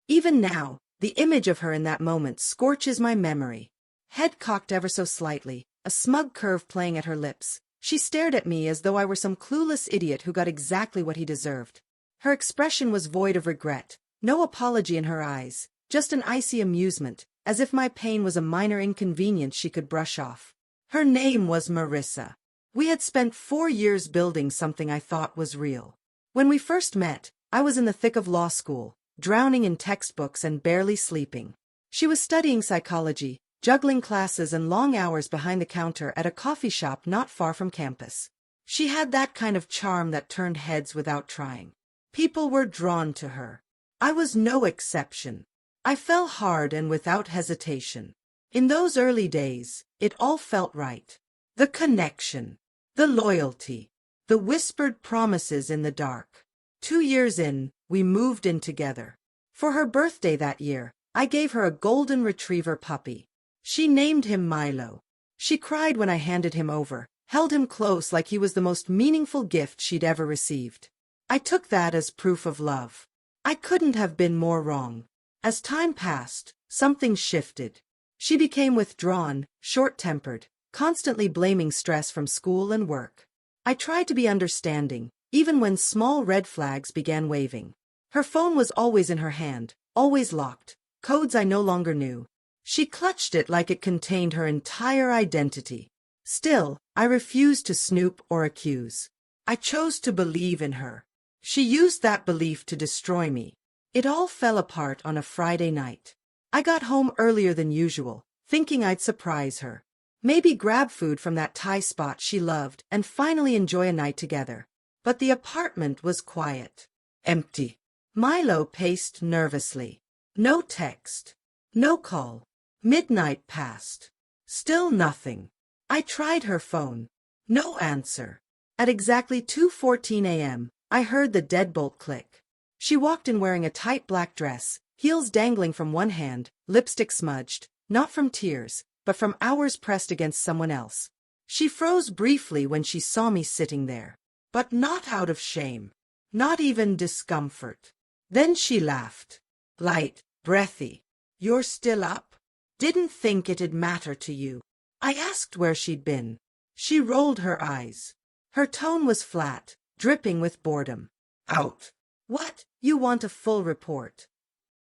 Even now, the image of her in that moment scorches my memory. Head cocked ever so slightly, a smug curve playing at her lips, she stared at me as though I were some clueless idiot who got exactly what he deserved. Her expression was void of regret, no apology in her eyes, just an icy amusement, as if my pain was a minor inconvenience she could brush off. Her name was Marissa. We had spent 4 years building something I thought was real. When we first met, I was in the thick of law school, drowning in textbooks and barely sleeping. She was studying psychology, juggling classes and long hours behind the counter at a coffee shop not far from campus. She had that kind of charm that turned heads without trying. People were drawn to her. I was no exception. I fell hard and without hesitation. In those early days, it all felt right. The connection, the loyalty, the whispered promises in the dark. 2 years in, we moved in together. For her birthday that year, I gave her a golden retriever puppy. She named him Milo. She cried when I handed him over, held him close like he was the most meaningful gift she'd ever received. I took that as proof of love. I couldn't have been more wrong. As time passed, something shifted. She became withdrawn, short-tempered, constantly blaming stress from school and work. I tried to be understanding, even when small red flags began waving. Her phone was always in her hand, always locked, codes I no longer knew. She clutched it like it contained her entire identity. Still, I refused to snoop or accuse. I chose to believe in her. She used that belief to destroy me. It all fell apart on a Friday night. I got home earlier than usual, thinking I'd surprise her. Maybe grab food from that Thai spot she loved and finally enjoy a night together. But the apartment was quiet. Empty. Milo paced nervously. No text. No call. Midnight passed. Still nothing. I tried her phone. No answer. At exactly 2:14 a.m., I heard the deadbolt click. She walked in wearing a tight black dress, heels dangling from one hand, lipstick smudged, not from tears, but from hours pressed against someone else. She froze briefly when she saw me sitting there. But not out of shame. Not even discomfort. Then she laughed. Light, breathy. You're still up? Didn't think it'd matter to you. I asked where she'd been. She rolled her eyes. Her tone was flat, dripping with boredom. Out. What? You want a full report?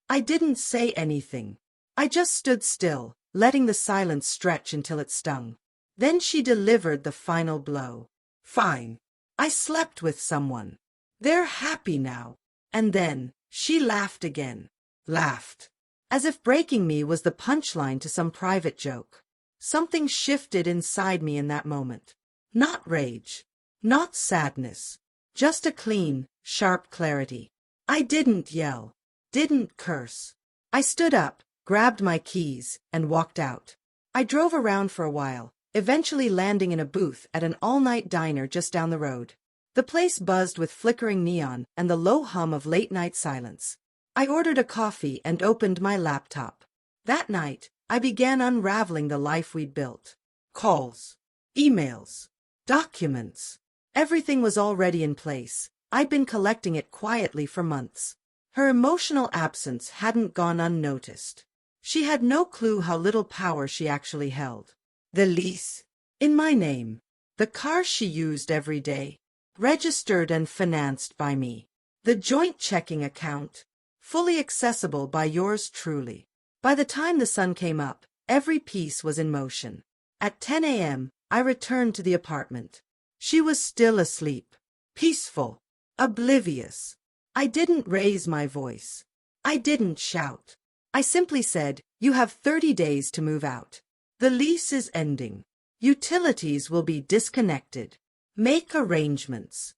I didn't say anything. I just stood still, letting the silence stretch until it stung. Then she delivered the final blow. Fine. I slept with someone. They're happy now. And then, she laughed again. Laughed. As if breaking me was the punchline to some private joke. Something shifted inside me in that moment. Not rage. Not sadness. Just a clean, sharp clarity. I didn't yell. Didn't curse. I stood up, grabbed my keys, and walked out. I drove around for a while, eventually landing in a booth at an all-night diner just down the road. The place buzzed with flickering neon and the low hum of late-night silence. I ordered a coffee and opened my laptop. That night, I began unraveling the life we'd built. Calls. Emails. Documents. Everything was already in place. I'd been collecting it quietly for months. Her emotional absence hadn't gone unnoticed. She had no clue how little power she actually held. The lease. In my name. The car she used every day. Registered and financed by me. The joint checking account. Fully accessible by yours truly. By the time the sun came up, every piece was in motion. At 10 a.m., I returned to the apartment. She was still asleep. Peaceful. Oblivious. I didn't raise my voice. I didn't shout. I simply said, "You have 30 days to move out. The lease is ending. Utilities will be disconnected. Make arrangements."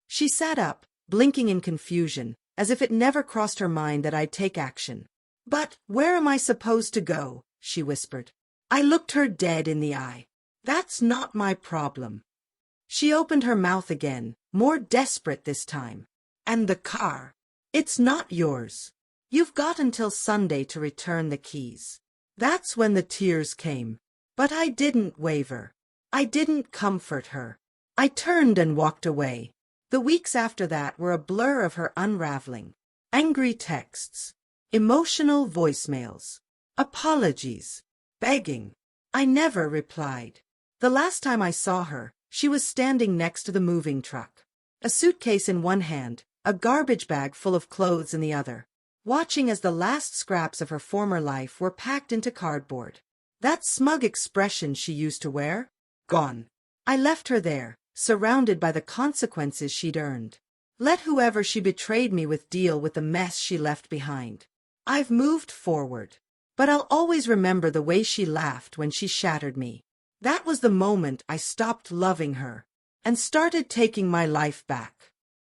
She sat up, blinking in confusion, as if it never crossed her mind that I'd take action. "But where am I supposed to go?" she whispered. I looked her dead in the eye. "That's not my problem." She opened her mouth again, more desperate this time. "And the car? It's not yours. You've got until Sunday to return the keys." That's when the tears came. But I didn't waver. I didn't comfort her. I turned and walked away. The weeks after that were a blur of her unraveling. Angry texts. Emotional voicemails. Apologies. Begging. I never replied. The last time I saw her, she was standing next to the moving truck. A suitcase in one hand, a garbage bag full of clothes in the other, watching as the last scraps of her former life were packed into cardboard. That smug expression she used to wear? Gone. I left her there, surrounded by the consequences she'd earned. Let whoever she betrayed me with deal with the mess she left behind. I've moved forward. But I'll always remember the way she laughed when she shattered me. That was the moment I stopped loving her and started taking my life back.